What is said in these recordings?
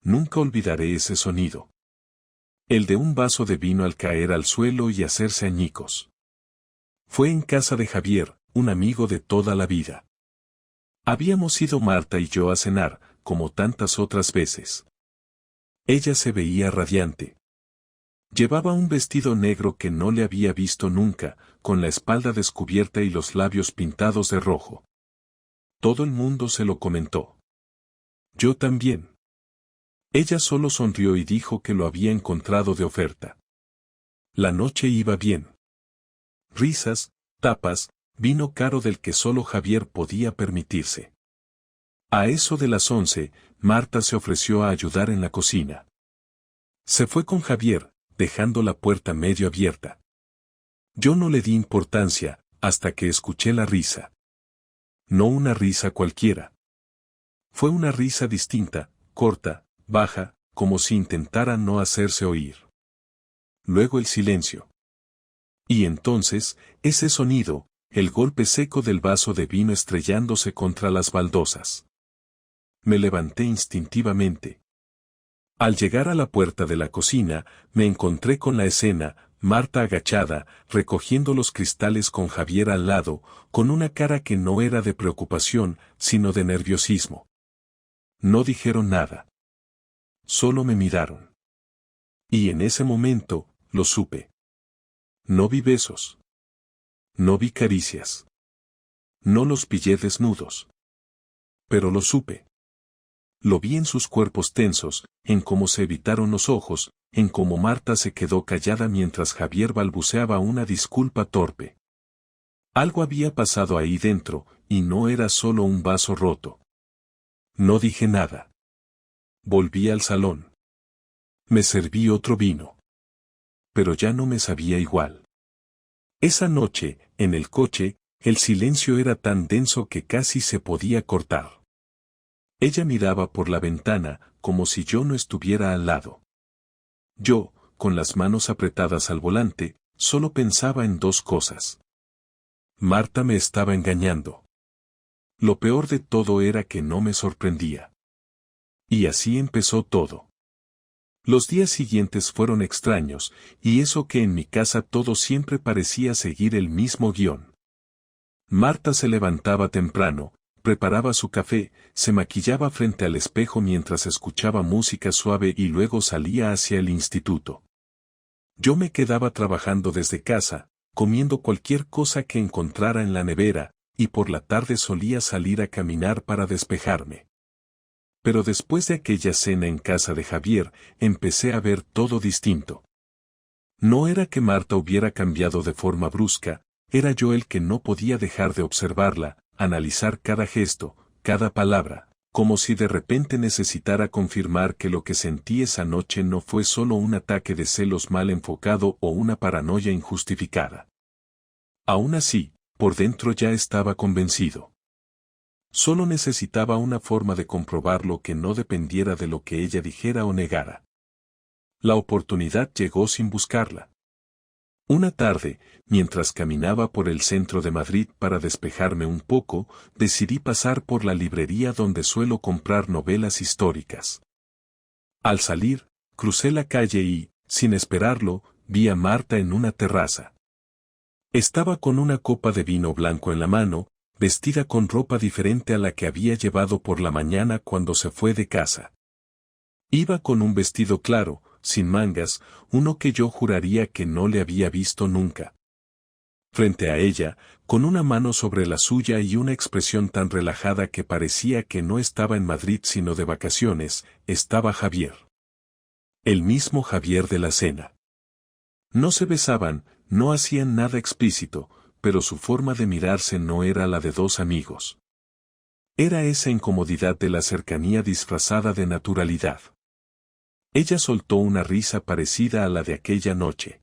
Nunca olvidaré ese sonido. El de un vaso de vino al caer al suelo y hacerse añicos. Fue en casa de Javier, un amigo de toda la vida. Habíamos ido Marta y yo a cenar, como tantas otras veces. Ella se veía radiante. Llevaba un vestido negro que no le había visto nunca, con la espalda descubierta y los labios pintados de rojo. Todo el mundo se lo comentó. Yo también. Ella solo sonrió y dijo que lo había encontrado de oferta. La noche iba bien. Risas, tapas, vino caro del que solo Javier podía permitirse. A eso de las 11, Marta se ofreció a ayudar en la cocina. Se fue con Javier, dejando la puerta medio abierta. Yo no le di importancia, hasta que escuché la risa. No una risa cualquiera. Fue una risa distinta, corta, baja, como si intentara no hacerse oír. Luego el silencio. Y entonces, ese sonido, el golpe seco del vaso de vino estrellándose contra las baldosas. Me levanté instintivamente. Al llegar a la puerta de la cocina, me encontré con la escena, Marta agachada, recogiendo los cristales con Javier al lado, con una cara que no era de preocupación, sino de nerviosismo. No dijeron nada. Solo me miraron. Y en ese momento, lo supe. No vi besos. No vi caricias. No los pillé desnudos. Pero lo supe. Lo vi en sus cuerpos tensos, en cómo se evitaron los ojos, en cómo Marta se quedó callada mientras Javier balbuceaba una disculpa torpe. Algo había pasado ahí dentro, y no era solo un vaso roto. No dije nada. Volví al salón. Me serví otro vino. Pero ya no me sabía igual. Esa noche, en el coche, el silencio era tan denso que casi se podía cortar. Ella miraba por la ventana, como si yo no estuviera al lado. Yo, con las manos apretadas al volante, solo pensaba en dos cosas. Marta me estaba engañando. Lo peor de todo era que no me sorprendía. Y así empezó todo. Los días siguientes fueron extraños, y eso que en mi casa todo siempre parecía seguir el mismo guión. Marta se levantaba temprano, preparaba su café, se maquillaba frente al espejo mientras escuchaba música suave y luego salía hacia el instituto. Yo me quedaba trabajando desde casa, comiendo cualquier cosa que encontrara en la nevera, y por la tarde solía salir a caminar para despejarme. Pero después de aquella cena en casa de Javier, empecé a ver todo distinto. No era que Marta hubiera cambiado de forma brusca, era yo el que no podía dejar de observarla, analizar cada gesto, cada palabra, como si de repente necesitara confirmar que lo que sentí esa noche no fue solo un ataque de celos mal enfocado o una paranoia injustificada. Aún así, por dentro ya estaba convencido. Solo necesitaba una forma de comprobarlo que no dependiera de lo que ella dijera o negara. La oportunidad llegó sin buscarla. Una tarde, mientras caminaba por el centro de Madrid para despejarme un poco, decidí pasar por la librería donde suelo comprar novelas históricas. Al salir, crucé la calle y, sin esperarlo, vi a Marta en una terraza. Estaba con una copa de vino blanco en la mano, vestida con ropa diferente a la que había llevado por la mañana cuando se fue de casa. Iba con un vestido claro, sin mangas, uno que yo juraría que no le había visto nunca. Frente a ella, con una mano sobre la suya y una expresión tan relajada que parecía que no estaba en Madrid sino de vacaciones, estaba Javier. El mismo Javier de la cena. No se besaban, no hacían nada explícito, pero su forma de mirarse no era la de dos amigos. Era esa incomodidad de la cercanía disfrazada de naturalidad. Ella soltó una risa parecida a la de aquella noche.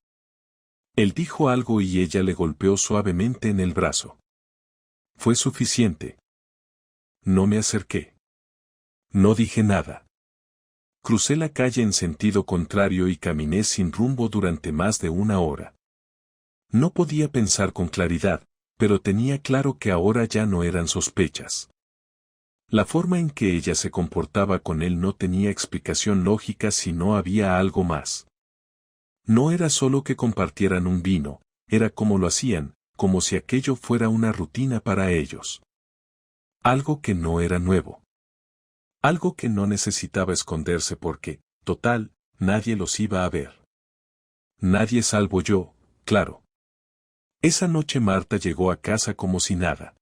Él dijo algo y ella le golpeó suavemente en el brazo. Fue suficiente. No me acerqué. No dije nada. Crucé la calle en sentido contrario y caminé sin rumbo durante más de una hora. No podía pensar con claridad, pero tenía claro que ahora ya no eran sospechas. La forma en que ella se comportaba con él no tenía explicación lógica si no había algo más. No era solo que compartieran un vino, era como lo hacían, como si aquello fuera una rutina para ellos. Algo que no era nuevo. Algo que no necesitaba esconderse porque, total, nadie los iba a ver. Nadie salvo yo, claro. Esa noche Marta llegó a casa como si nada.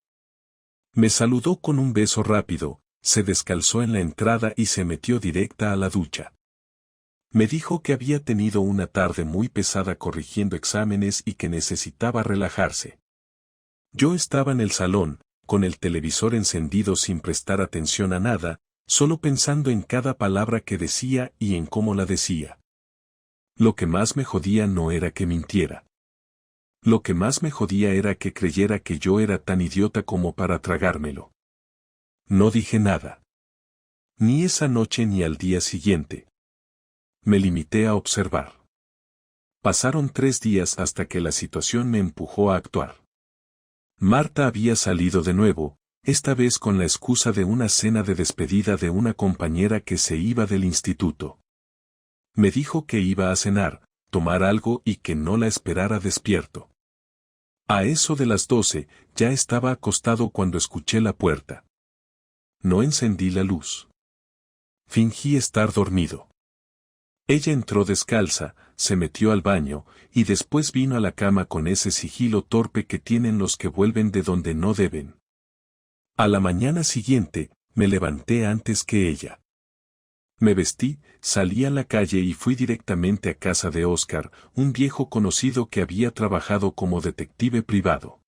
Me saludó con un beso rápido, se descalzó en la entrada y se metió directa a la ducha. Me dijo que había tenido una tarde muy pesada corrigiendo exámenes y que necesitaba relajarse. Yo estaba en el salón, con el televisor encendido sin prestar atención a nada, solo pensando en cada palabra que decía y en cómo la decía. Lo que más me jodía no era que mintiera. Lo que más me jodía era que creyera que yo era tan idiota como para tragármelo. No dije nada. Ni esa noche ni al día siguiente. Me limité a observar. Pasaron 3 días hasta que la situación me empujó a actuar. Marta había salido de nuevo, esta vez con la excusa de una cena de despedida de una compañera que se iba del instituto. Me dijo que iba a cenar, tomar algo y que no la esperara despierto. A eso de las 12, ya estaba acostado cuando escuché la puerta. No encendí la luz. Fingí estar dormido. Ella entró descalza, se metió al baño, y después vino a la cama con ese sigilo torpe que tienen los que vuelven de donde no deben. A la mañana siguiente, me levanté antes que ella. Me vestí, salí a la calle y fui directamente a casa de Óscar, un viejo conocido que había trabajado como detective privado.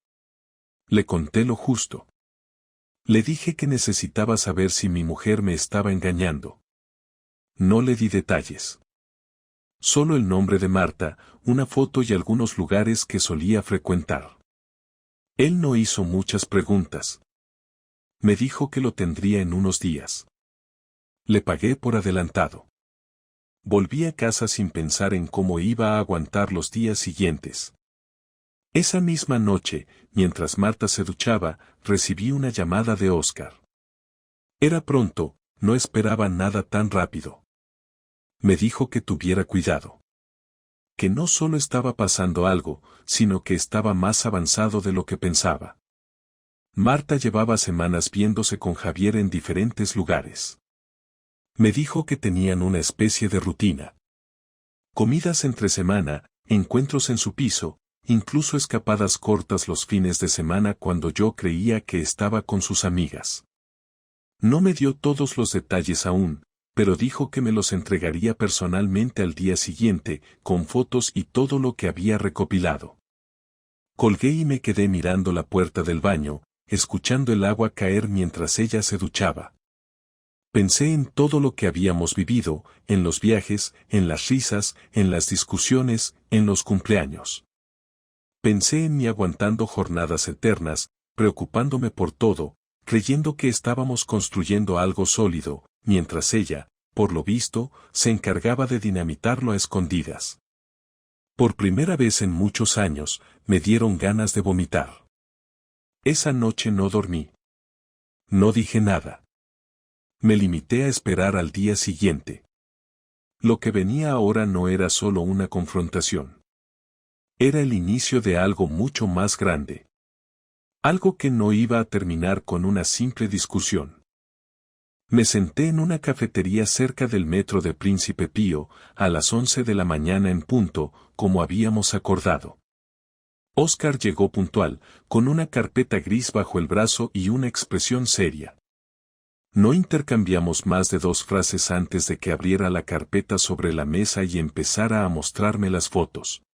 Le conté lo justo. Le dije que necesitaba saber si mi mujer me estaba engañando. No le di detalles. Solo el nombre de Marta, una foto y algunos lugares que solía frecuentar. Él no hizo muchas preguntas. Me dijo que lo tendría en unos días. Le pagué por adelantado. Volví a casa sin pensar en cómo iba a aguantar los días siguientes. Esa misma noche, mientras Marta se duchaba, recibí una llamada de Óscar. Era pronto, no esperaba nada tan rápido. Me dijo que tuviera cuidado. Que no solo estaba pasando algo, sino que estaba más avanzado de lo que pensaba. Marta llevaba semanas viéndose con Javier en diferentes lugares. Me dijo que tenían una especie de rutina. Comidas entre semana, encuentros en su piso, incluso escapadas cortas los fines de semana cuando yo creía que estaba con sus amigas. No me dio todos los detalles aún, pero dijo que me los entregaría personalmente al día siguiente, con fotos y todo lo que había recopilado. Colgué y me quedé mirando la puerta del baño, escuchando el agua caer mientras ella se duchaba. Pensé en todo lo que habíamos vivido, en los viajes, en las risas, en las discusiones, en los cumpleaños. Pensé en mí aguantando jornadas eternas, preocupándome por todo, creyendo que estábamos construyendo algo sólido, mientras ella, por lo visto, se encargaba de dinamitarlo a escondidas. Por primera vez en muchos años, me dieron ganas de vomitar. Esa noche no dormí. No dije nada. Me limité a esperar al día siguiente. Lo que venía ahora no era solo una confrontación. Era el inicio de algo mucho más grande. Algo que no iba a terminar con una simple discusión. Me senté en una cafetería cerca del metro de Príncipe Pío, a las 11 de la mañana en punto, como habíamos acordado. Óscar llegó puntual, con una carpeta gris bajo el brazo y una expresión seria. No intercambiamos más de 2 frases antes de que abriera la carpeta sobre la mesa y empezara a mostrarme las fotos.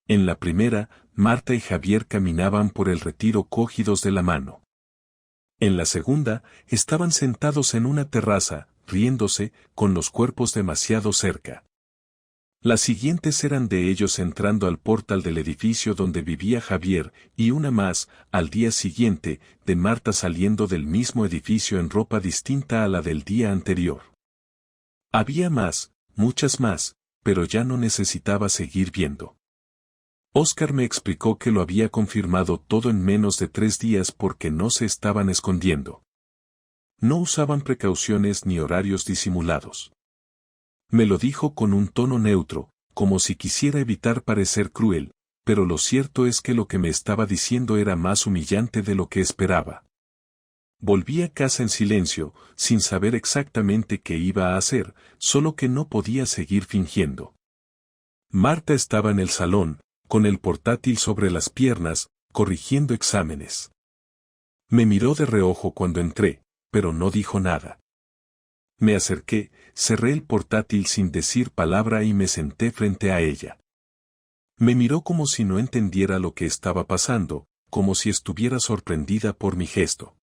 En la primera, Marta y Javier caminaban por el retiro cogidos de la mano. En la segunda, estaban sentados en una terraza, riéndose, con los cuerpos demasiado cerca. Las siguientes eran de ellos entrando al portal del edificio donde vivía Javier, y una más, al día siguiente, de Marta saliendo del mismo edificio en ropa distinta a la del día anterior. Había más, muchas más, pero ya no necesitaba seguir viendo. Óscar me explicó que lo había confirmado todo en menos de 3 días porque no se estaban escondiendo. No usaban precauciones ni horarios disimulados. Me lo dijo con un tono neutro, como si quisiera evitar parecer cruel, pero lo cierto es que lo que me estaba diciendo era más humillante de lo que esperaba. Volví a casa en silencio, sin saber exactamente qué iba a hacer, solo que no podía seguir fingiendo. Marta estaba en el salón, con el portátil sobre las piernas, corrigiendo exámenes. Me miró de reojo cuando entré, pero no dijo nada. Me acerqué, cerré el portátil sin decir palabra y me senté frente a ella. Me miró como si no entendiera lo que estaba pasando, como si estuviera sorprendida por mi gesto.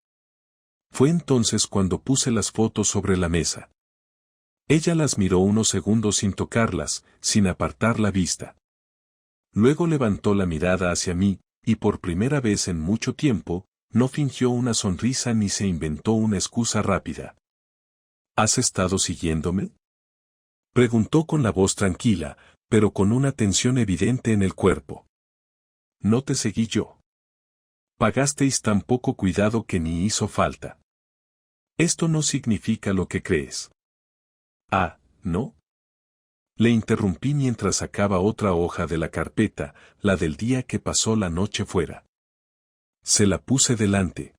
Fue entonces cuando puse las fotos sobre la mesa. Ella las miró unos segundos sin tocarlas, sin apartar la vista. Luego levantó la mirada hacia mí, y por primera vez en mucho tiempo, no fingió una sonrisa ni se inventó una excusa rápida. ¿Has estado siguiéndome?, preguntó con la voz tranquila, pero con una tensión evidente en el cuerpo. No te seguí yo. Pagasteis tan poco cuidado que ni hizo falta. Esto no significa lo que crees. Ah, ¿no? Le interrumpí mientras sacaba otra hoja de la carpeta, la del día que pasó la noche fuera. Se la puse delante.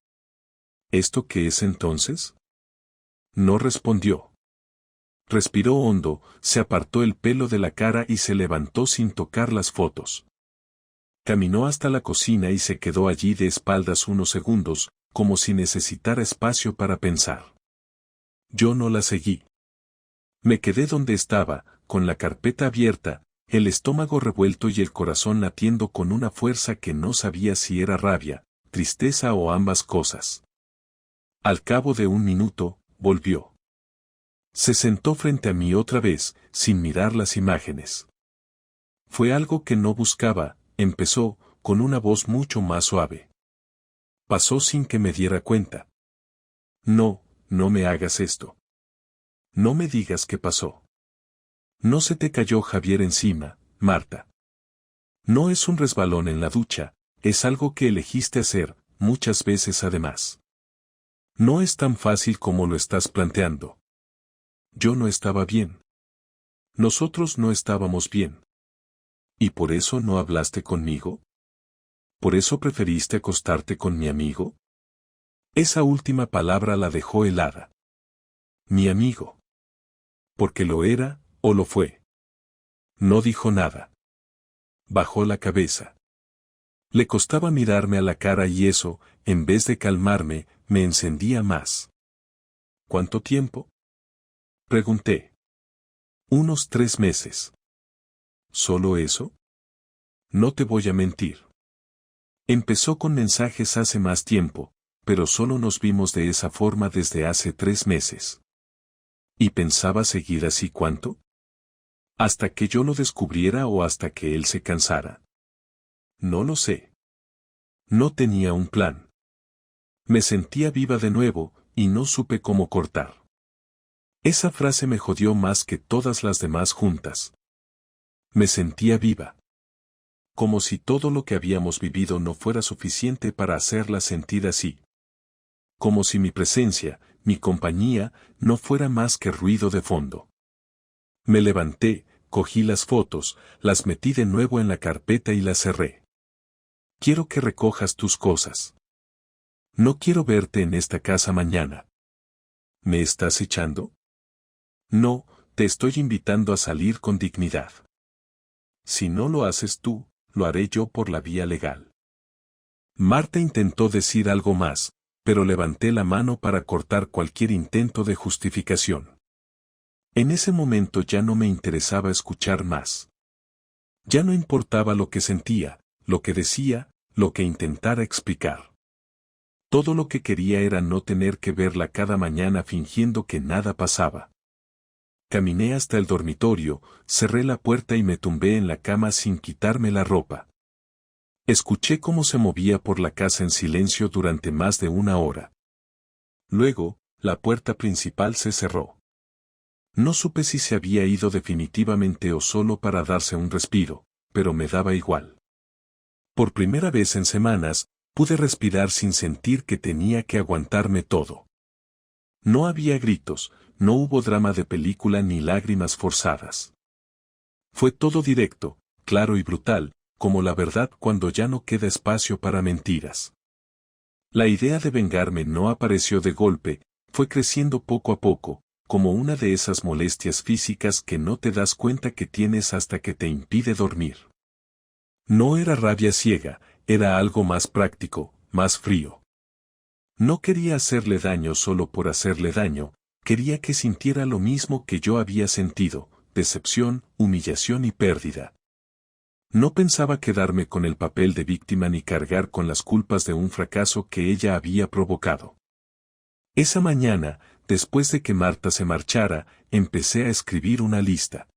¿Esto qué es entonces? No respondió. Respiró hondo, se apartó el pelo de la cara y se levantó sin tocar las fotos. Caminó hasta la cocina y se quedó allí de espaldas unos segundos, como si necesitara espacio para pensar. Yo no la seguí. Me quedé donde estaba, con la carpeta abierta, el estómago revuelto y el corazón latiendo con una fuerza que no sabía si era rabia, tristeza o ambas cosas. Al cabo de un minuto, volvió. Se sentó frente a mí otra vez, sin mirar las imágenes. Fue algo que no buscaba, empezó, con una voz mucho más suave. Pasó sin que me diera cuenta. No, no me hagas esto. No me digas qué pasó. No se te cayó Javier encima, Marta. No es un resbalón en la ducha, es algo que elegiste hacer, muchas veces además. No es tan fácil como lo estás planteando. Yo no estaba bien. Nosotros no estábamos bien. ¿Y por eso no hablaste conmigo? ¿Por eso preferiste acostarte con mi amigo? Esa última palabra la dejó helada. Mi amigo. ¿Porque lo era, o lo fue? No dijo nada. Bajó la cabeza. Le costaba mirarme a la cara y eso, en vez de calmarme, me encendía más. ¿Cuánto tiempo?, pregunté. Unos 3 meses. ¿Solo eso? No te voy a mentir. Empezó con mensajes hace más tiempo, pero solo nos vimos de esa forma desde hace 3 meses. ¿Y pensaba seguir así cuánto? ¿Hasta que yo lo descubriera o hasta que él se cansara? No lo sé. No tenía un plan. Me sentía viva de nuevo, y no supe cómo cortar. Esa frase me jodió más que todas las demás juntas. Me sentía viva. Como si todo lo que habíamos vivido no fuera suficiente para hacerla sentir así. Como si mi presencia, mi compañía, no fuera más que ruido de fondo. Me levanté, cogí las fotos, las metí de nuevo en la carpeta y las cerré. Quiero que recojas tus cosas. No quiero verte en esta casa mañana. ¿Me estás echando? No, te estoy invitando a salir con dignidad. Si no lo haces tú, lo haré yo por la vía legal. Marta intentó decir algo más, pero levanté la mano para cortar cualquier intento de justificación. En ese momento ya no me interesaba escuchar más. Ya no importaba lo que sentía, lo que decía, lo que intentara explicar. Todo lo que quería era no tener que verla cada mañana fingiendo que nada pasaba. Caminé hasta el dormitorio, cerré la puerta y me tumbé en la cama sin quitarme la ropa. Escuché cómo se movía por la casa en silencio durante más de 1 hora. Luego, la puerta principal se cerró. No supe si se había ido definitivamente o solo para darse un respiro, pero me daba igual. Por primera vez en semanas, pude respirar sin sentir que tenía que aguantarme todo. No había gritos, no hubo drama de película ni lágrimas forzadas. Fue todo directo, claro y brutal, como la verdad cuando ya no queda espacio para mentiras. La idea de vengarme no apareció de golpe, fue creciendo poco a poco, como una de esas molestias físicas que no te das cuenta que tienes hasta que te impide dormir. No era rabia ciega, era algo más práctico, más frío. No quería hacerle daño solo por hacerle daño, quería que sintiera lo mismo que yo había sentido, decepción, humillación y pérdida. No pensaba quedarme con el papel de víctima ni cargar con las culpas de un fracaso que ella había provocado. Esa mañana, después de que Marta se marchara, empecé a escribir una lista.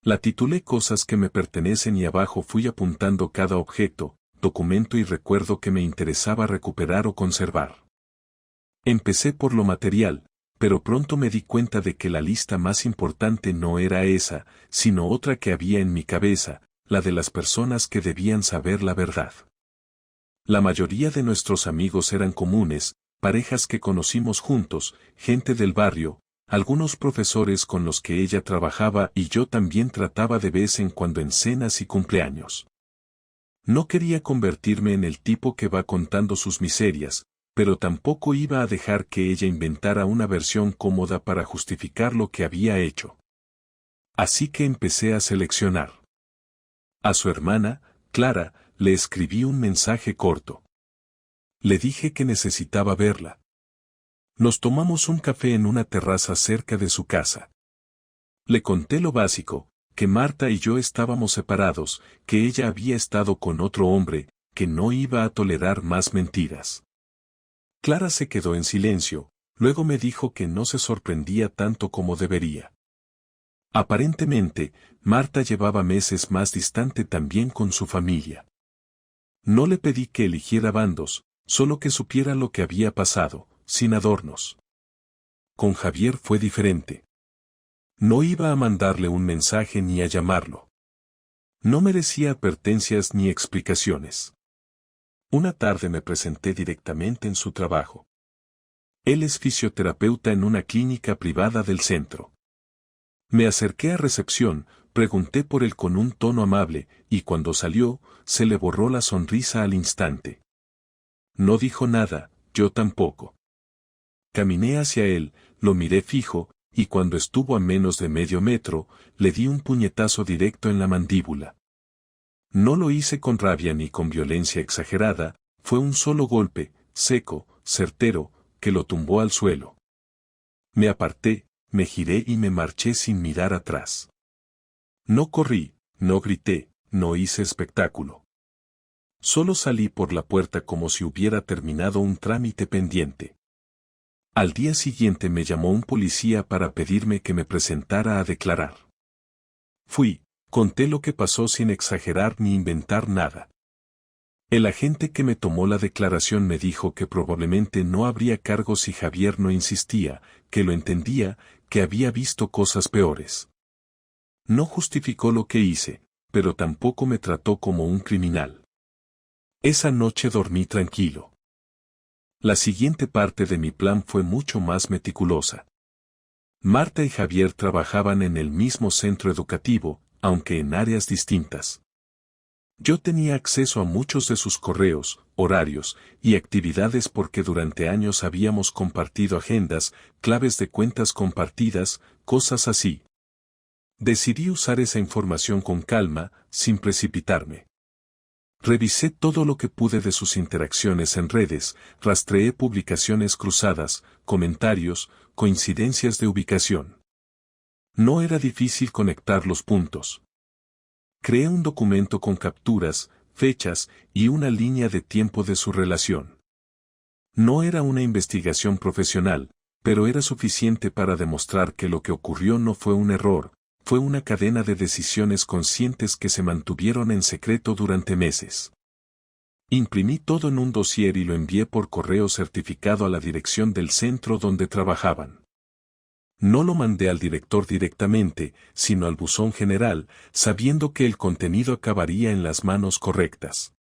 La titulé Cosas que me pertenecen y abajo fui apuntando cada objeto, documento y recuerdo que me interesaba recuperar o conservar. Empecé por lo material, pero pronto me di cuenta de que la lista más importante no era esa, sino otra que había en mi cabeza, la de las personas que debían saber la verdad. La mayoría de nuestros amigos eran comunes, parejas que conocimos juntos, gente del barrio, algunos profesores con los que ella trabajaba y yo también trataba de vez en cuando en cenas y cumpleaños. No quería convertirme en el tipo que va contando sus miserias, pero tampoco iba a dejar que ella inventara una versión cómoda para justificar lo que había hecho. Así que empecé a seleccionar. A su hermana, Clara, le escribí un mensaje corto. Le dije que necesitaba verla. Nos tomamos un café en una terraza cerca de su casa. Le conté lo básico, que Marta y yo estábamos separados, que ella había estado con otro hombre, que no iba a tolerar más mentiras. Clara se quedó en silencio, luego me dijo que no se sorprendía tanto como debería. Aparentemente, Marta llevaba meses más distante también con su familia. No le pedí que eligiera bandos, solo que supiera lo que había pasado, sin adornos. Con Javier fue diferente. No iba a mandarle un mensaje ni a llamarlo. No merecía advertencias ni explicaciones. Una tarde me presenté directamente en su trabajo. Él es fisioterapeuta en una clínica privada del centro. Me acerqué a recepción, pregunté por él con un tono amable, y cuando salió, se le borró la sonrisa al instante. No dijo nada, yo tampoco. Caminé hacia él, lo miré fijo, y cuando estuvo a menos de medio metro, le di un puñetazo directo en la mandíbula. No lo hice con rabia ni con violencia exagerada, fue un solo golpe, seco, certero, que lo tumbó al suelo. Me aparté, me giré y me marché sin mirar atrás. No corrí, no grité, no hice espectáculo. Solo salí por la puerta como si hubiera terminado un trámite pendiente. Al día siguiente me llamó un policía para pedirme que me presentara a declarar. Fui, conté lo que pasó sin exagerar ni inventar nada. El agente que me tomó la declaración me dijo que probablemente no habría cargos si Javier no insistía, que lo entendía, que había visto cosas peores. No justificó lo que hice, pero tampoco me trató como un criminal. Esa noche dormí tranquilo. La siguiente parte de mi plan fue mucho más meticulosa. Marta y Javier trabajaban en el mismo centro educativo, aunque en áreas distintas. Yo tenía acceso a muchos de sus correos, horarios y actividades porque durante años habíamos compartido agendas, claves de cuentas compartidas, cosas así. Decidí usar esa información con calma, sin precipitarme. Revisé todo lo que pude de sus interacciones en redes, rastreé publicaciones cruzadas, comentarios, coincidencias de ubicación. No era difícil conectar los puntos. Creé un documento con capturas, fechas y una línea de tiempo de su relación. No era una investigación profesional, pero era suficiente para demostrar que lo que ocurrió no fue un error, fue una cadena de decisiones conscientes que se mantuvieron en secreto durante meses. Imprimí todo en un dossier y lo envié por correo certificado a la dirección del centro donde trabajaban. No lo mandé al director directamente, sino al buzón general, sabiendo que el contenido acabaría en las manos correctas.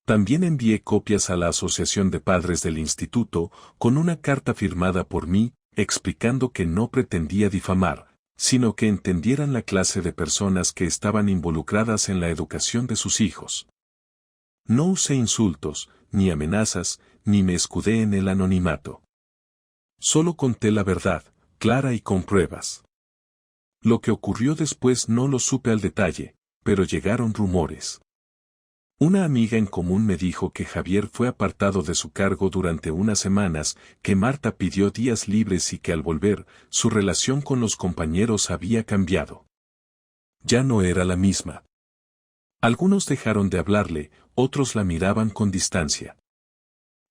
También envié copias a la Asociación de Padres del Instituto, con una carta firmada por mí, explicando que no pretendía difamar, sino que entendieran la clase de personas que estaban involucradas en la educación de sus hijos. No usé insultos, ni amenazas, ni me escudé en el anonimato. Solo conté la verdad, clara y con pruebas. Lo que ocurrió después no lo supe al detalle, pero llegaron rumores. Una amiga en común me dijo que Javier fue apartado de su cargo durante unas semanas, que Marta pidió días libres y que al volver, su relación con los compañeros había cambiado. Ya no era la misma. Algunos dejaron de hablarle, otros la miraban con distancia.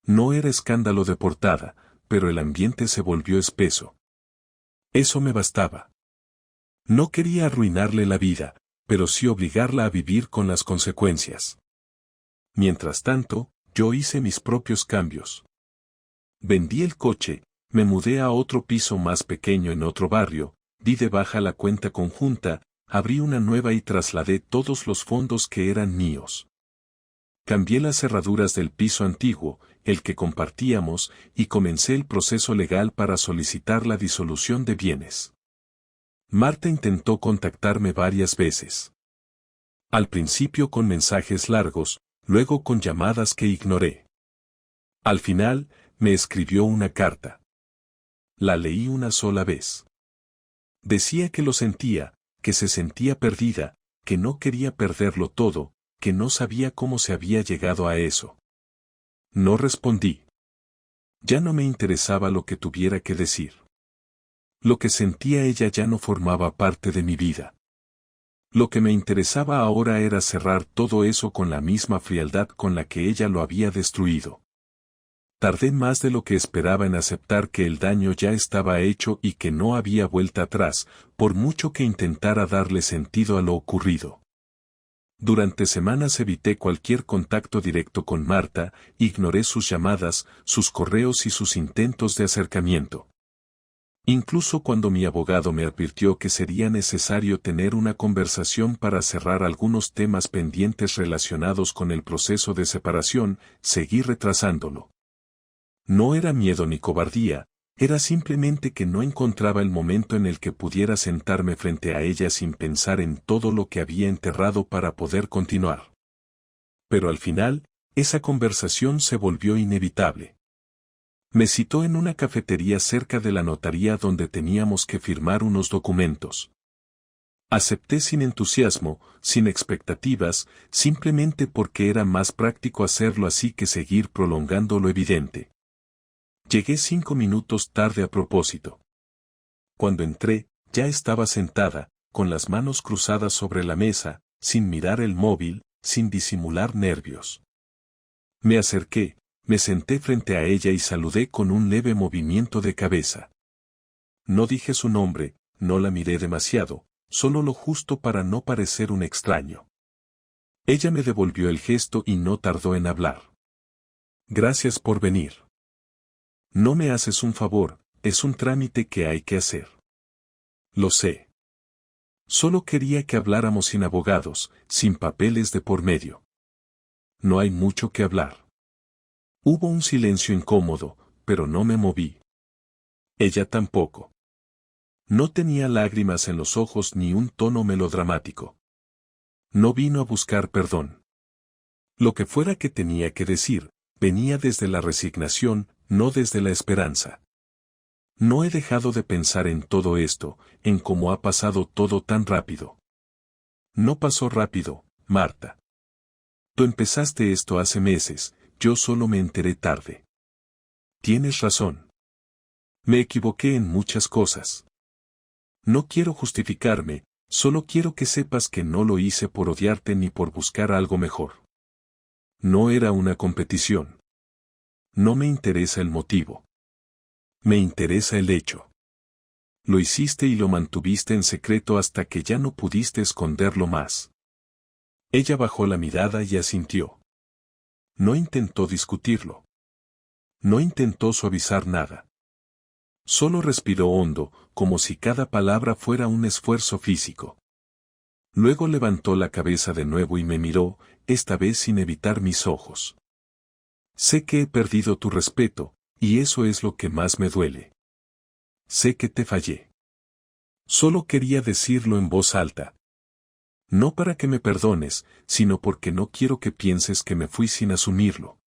No era escándalo de portada, pero el ambiente se volvió espeso. Eso me bastaba. No quería arruinarle la vida, pero sí obligarla a vivir con las consecuencias. Mientras tanto, yo hice mis propios cambios. Vendí el coche, me mudé a otro piso más pequeño en otro barrio, di de baja la cuenta conjunta, abrí una nueva y trasladé todos los fondos que eran míos. Cambié las cerraduras del piso antiguo, el que compartíamos, y comencé el proceso legal para solicitar la disolución de bienes. Marta intentó contactarme varias veces. Al principio con mensajes largos, luego con llamadas que ignoré. Al final, me escribió una carta. La leí una sola vez. Decía que lo sentía, que se sentía perdida, que no quería perderlo todo, que no sabía cómo se había llegado a eso. No respondí. Ya no me interesaba lo que tuviera que decir. Lo que sentía ella ya no formaba parte de mi vida. Lo que me interesaba ahora era cerrar todo eso con la misma frialdad con la que ella lo había destruido. Tardé más de lo que esperaba en aceptar que el daño ya estaba hecho y que no había vuelta atrás, por mucho que intentara darle sentido a lo ocurrido. Durante semanas evité cualquier contacto directo con Marta, ignoré sus llamadas, sus correos y sus intentos de acercamiento. Incluso cuando mi abogado me advirtió que sería necesario tener una conversación para cerrar algunos temas pendientes relacionados con el proceso de separación, seguí retrasándolo. No era miedo ni cobardía, era simplemente que no encontraba el momento en el que pudiera sentarme frente a ella sin pensar en todo lo que había enterrado para poder continuar. Pero al final, esa conversación se volvió inevitable. Me citó en una cafetería cerca de la notaría donde teníamos que firmar unos documentos. Acepté sin entusiasmo, sin expectativas, simplemente porque era más práctico hacerlo así que seguir prolongando lo evidente. Llegué 5 minutos tarde a propósito. Cuando entré, ya estaba sentada, con las manos cruzadas sobre la mesa, sin mirar el móvil, sin disimular nervios. Me acerqué, me senté frente a ella y saludé con un leve movimiento de cabeza. No dije su nombre, no la miré demasiado, solo lo justo para no parecer un extraño. Ella me devolvió el gesto y no tardó en hablar. Gracias por venir. No me haces un favor, es un trámite que hay que hacer. Lo sé. Solo quería que habláramos sin abogados, sin papeles de por medio. No hay mucho que hablar. Hubo un silencio incómodo, pero no me moví. Ella tampoco. No tenía lágrimas en los ojos ni un tono melodramático. No vino a buscar perdón. Lo que fuera que tenía que decir, venía desde la resignación, no desde la esperanza. No he dejado de pensar en todo esto, en cómo ha pasado todo tan rápido. No pasó rápido, Marta. Tú empezaste esto hace meses, yo solo me enteré tarde. Tienes razón. Me equivoqué en muchas cosas. No quiero justificarme, solo quiero que sepas que no lo hice por odiarte ni por buscar algo mejor. No era una competición. No me interesa el motivo. Me interesa el hecho. Lo hiciste y lo mantuviste en secreto hasta que ya no pudiste esconderlo más. Ella bajó la mirada y asintió. No intentó discutirlo. No intentó suavizar nada. Solo respiró hondo, como si cada palabra fuera un esfuerzo físico. Luego levantó la cabeza de nuevo y me miró, esta vez sin evitar mis ojos. Sé que he perdido tu respeto, y eso es lo que más me duele. Sé que te fallé. Solo quería decirlo en voz alta. No para que me perdones, sino porque no quiero que pienses que me fui sin asumirlo.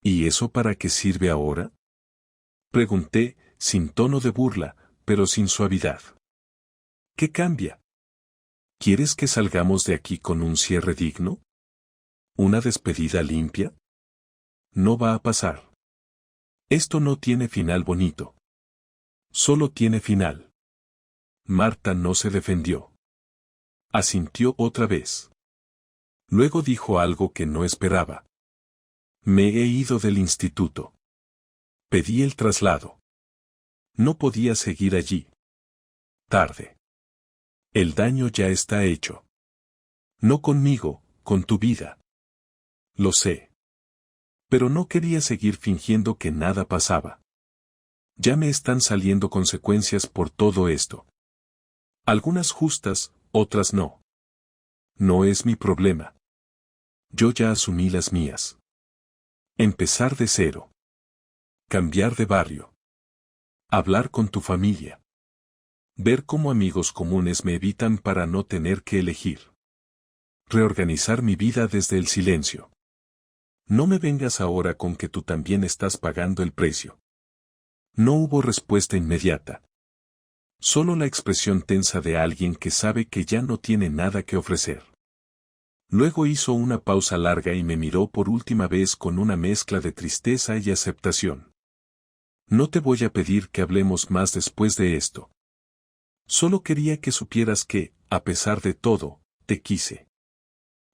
¿Y eso para qué sirve ahora? Pregunté, sin tono de burla, pero sin suavidad. ¿Qué cambia? ¿Quieres que salgamos de aquí con un cierre digno? ¿Una despedida limpia? No va a pasar. Esto no tiene final bonito. Solo tiene final. Marta no se defendió. Asintió otra vez. Luego dijo algo que no esperaba. Me he ido del instituto. Pedí el traslado. No podía seguir allí. Tarde. El daño ya está hecho. No conmigo, con tu vida. Lo sé. Pero no quería seguir fingiendo que nada pasaba. Ya me están saliendo consecuencias por todo esto. Algunas justas, otras no. No es mi problema. Yo ya asumí las mías. Empezar de cero. Cambiar de barrio. Hablar con tu familia. Ver cómo amigos comunes me evitan para no tener que elegir. Reorganizar mi vida desde el silencio. No me vengas ahora con que tú también estás pagando el precio. No hubo respuesta inmediata. Solo la expresión tensa de alguien que sabe que ya no tiene nada que ofrecer. Luego hizo una pausa larga y me miró por última vez con una mezcla de tristeza y aceptación. No te voy a pedir que hablemos más después de esto. Solo quería que supieras que, a pesar de todo, te quise.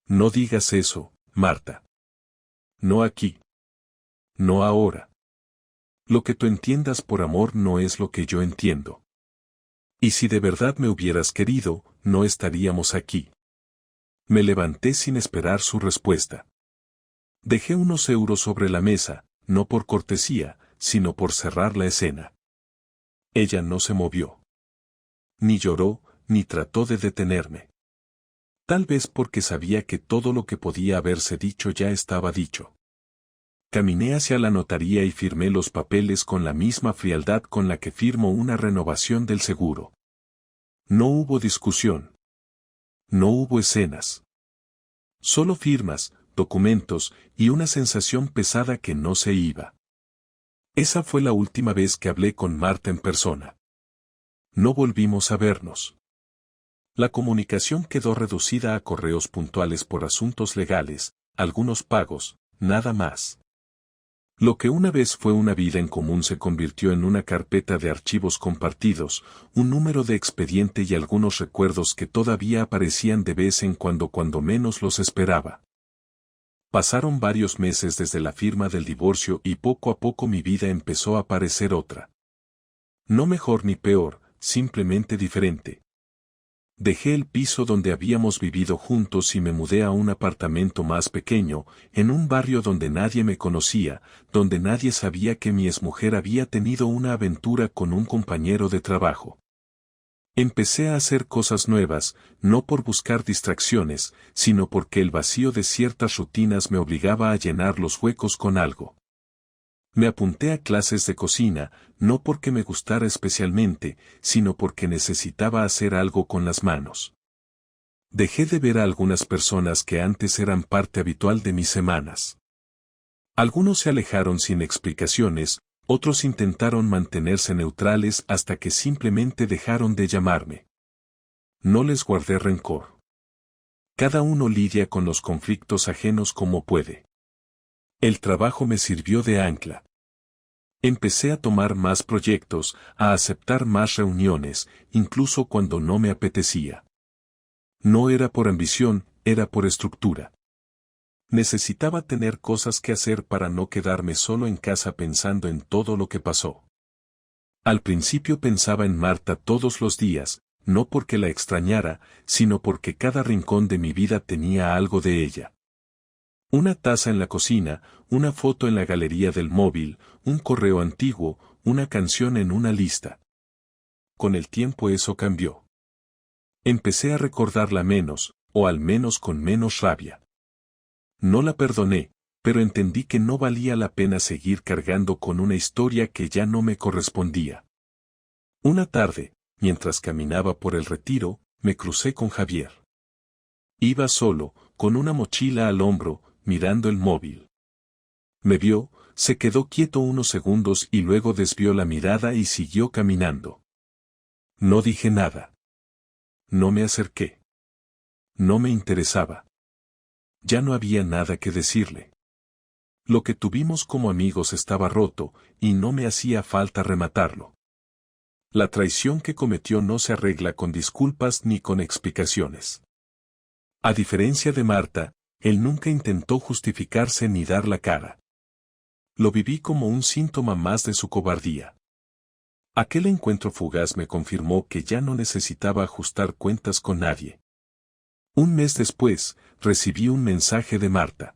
No digas eso, Marta. No aquí. No ahora. Lo que tú entiendas por amor no es lo que yo entiendo. Y si de verdad me hubieras querido, no estaríamos aquí. Me levanté sin esperar su respuesta. Dejé unos euros sobre la mesa, no por cortesía, sino por cerrar la escena. Ella no se movió. Ni lloró, ni trató de detenerme. Tal vez porque sabía que todo lo que podía haberse dicho ya estaba dicho. Caminé hacia la notaría y firmé los papeles con la misma frialdad con la que firmo una renovación del seguro. No hubo discusión. No hubo escenas. Solo firmas, documentos y una sensación pesada que no se iba. Esa fue la última vez que hablé con Marta en persona. No volvimos a vernos. La comunicación quedó reducida a correos puntuales por asuntos legales, algunos pagos, nada más. Lo que una vez fue una vida en común se convirtió en una carpeta de archivos compartidos, un número de expediente y algunos recuerdos que todavía aparecían de vez en cuando menos los esperaba. Pasaron varios meses desde la firma del divorcio y poco a poco mi vida empezó a parecer otra. No mejor ni peor, simplemente diferente. Dejé el piso donde habíamos vivido juntos y me mudé a un apartamento más pequeño, en un barrio donde nadie me conocía, donde nadie sabía que mi exmujer había tenido una aventura con un compañero de trabajo. Empecé a hacer cosas nuevas, no por buscar distracciones, sino porque el vacío de ciertas rutinas me obligaba a llenar los huecos con algo. Me apunté a clases de cocina, no porque me gustara especialmente, sino porque necesitaba hacer algo con las manos. Dejé de ver a algunas personas que antes eran parte habitual de mis semanas. Algunos se alejaron sin explicaciones, otros intentaron mantenerse neutrales hasta que simplemente dejaron de llamarme. No les guardé rencor. Cada uno lidia con los conflictos ajenos como puede. El trabajo me sirvió de ancla. Empecé a tomar más proyectos, a aceptar más reuniones, incluso cuando no me apetecía. No era por ambición, era por estructura. Necesitaba tener cosas que hacer para no quedarme solo en casa pensando en todo lo que pasó. Al principio pensaba en Marta todos los días, no porque la extrañara, sino porque cada rincón de mi vida tenía algo de ella. Una taza en la cocina, una foto en la galería del móvil, un correo antiguo, una canción en una lista. Con el tiempo eso cambió. Empecé a recordarla menos, o al menos con menos rabia. No la perdoné, pero entendí que no valía la pena seguir cargando con una historia que ya no me correspondía. Una tarde, mientras caminaba por el retiro, me crucé con Javier. Iba solo, con una mochila al hombro, mirando el móvil. Me vio, se quedó quieto unos segundos y luego desvió la mirada y siguió caminando. No dije nada. No me acerqué. No me interesaba. Ya no había nada que decirle. Lo que tuvimos como amigos estaba roto, y no me hacía falta rematarlo. La traición que cometió no se arregla con disculpas ni con explicaciones. A diferencia de Marta, él nunca intentó justificarse ni dar la cara. Lo viví como un síntoma más de su cobardía. Aquel encuentro fugaz me confirmó que ya no necesitaba ajustar cuentas con nadie. Un mes después, recibí un mensaje de Marta.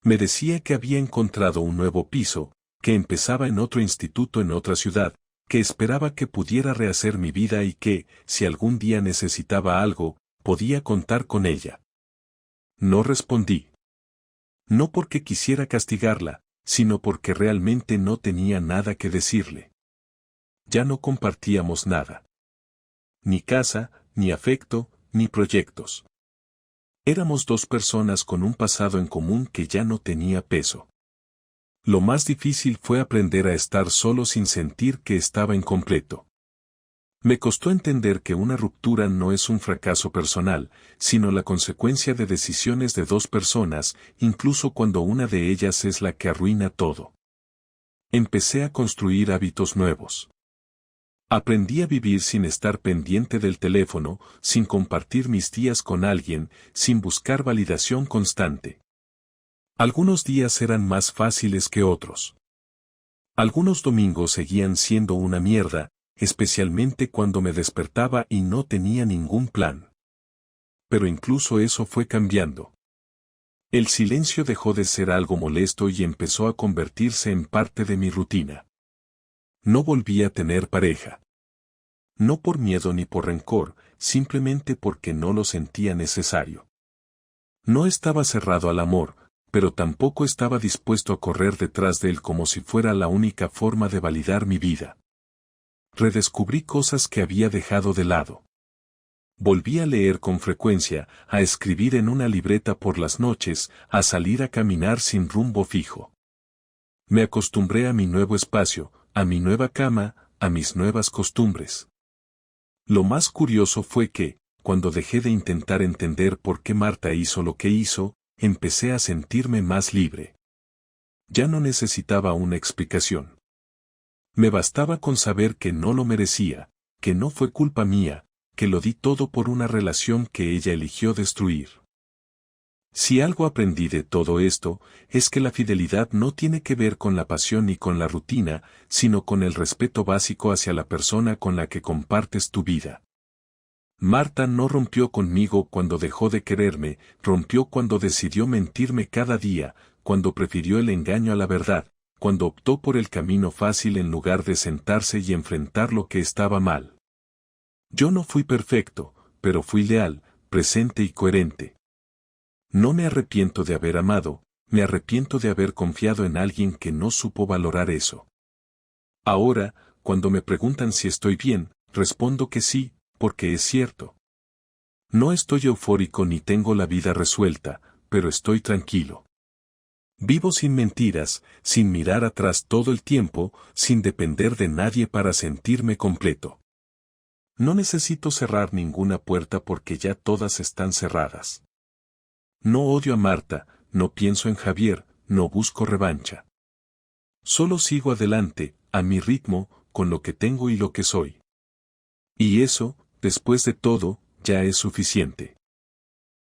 Me decía que había encontrado un nuevo piso, que empezaba en otro instituto en otra ciudad, que esperaba que pudiera rehacer mi vida y que, si algún día necesitaba algo, podía contar con ella. No respondí. No porque quisiera castigarla, sino porque realmente no tenía nada que decirle. Ya no compartíamos nada. Ni casa, ni afecto, ni proyectos. Éramos dos personas con un pasado en común que ya no tenía peso. Lo más difícil fue aprender a estar solo sin sentir que estaba incompleto. Me costó entender que una ruptura no es un fracaso personal, sino la consecuencia de decisiones de dos personas, incluso cuando una de ellas es la que arruina todo. Empecé a construir hábitos nuevos. Aprendí a vivir sin estar pendiente del teléfono, sin compartir mis días con alguien, sin buscar validación constante. Algunos días eran más fáciles que otros. Algunos domingos seguían siendo una mierda, especialmente cuando me despertaba y no tenía ningún plan. Pero incluso eso fue cambiando. El silencio dejó de ser algo molesto y empezó a convertirse en parte de mi rutina. No volví a tener pareja. No por miedo ni por rencor, simplemente porque no lo sentía necesario. No estaba cerrado al amor, pero tampoco estaba dispuesto a correr detrás de él como si fuera la única forma de validar mi vida. Redescubrí cosas que había dejado de lado. Volví a leer con frecuencia, a escribir en una libreta por las noches, a salir a caminar sin rumbo fijo. Me acostumbré a mi nuevo espacio, a mi nueva cama, a mis nuevas costumbres. Lo más curioso fue que, cuando dejé de intentar entender por qué Marta hizo lo que hizo, empecé a sentirme más libre. Ya no necesitaba una explicación. Me bastaba con saber que no lo merecía, que no fue culpa mía, que lo di todo por una relación que ella eligió destruir. Si algo aprendí de todo esto, es que la fidelidad no tiene que ver con la pasión ni con la rutina, sino con el respeto básico hacia la persona con la que compartes tu vida. Marta no rompió conmigo cuando dejó de quererme, rompió cuando decidió mentirme cada día, cuando prefirió el engaño a la verdad, cuando optó por el camino fácil en lugar de sentarse y enfrentar lo que estaba mal. Yo no fui perfecto, pero fui leal, presente y coherente. No me arrepiento de haber amado, me arrepiento de haber confiado en alguien que no supo valorar eso. Ahora, cuando me preguntan si estoy bien, respondo que sí, porque es cierto. No estoy eufórico ni tengo la vida resuelta, pero estoy tranquilo. Vivo sin mentiras, sin mirar atrás todo el tiempo, sin depender de nadie para sentirme completo. No necesito cerrar ninguna puerta porque ya todas están cerradas. No odio a Marta, no pienso en Javier, no busco revancha. Solo sigo adelante, a mi ritmo, con lo que tengo y lo que soy. Y eso, después de todo, ya es suficiente.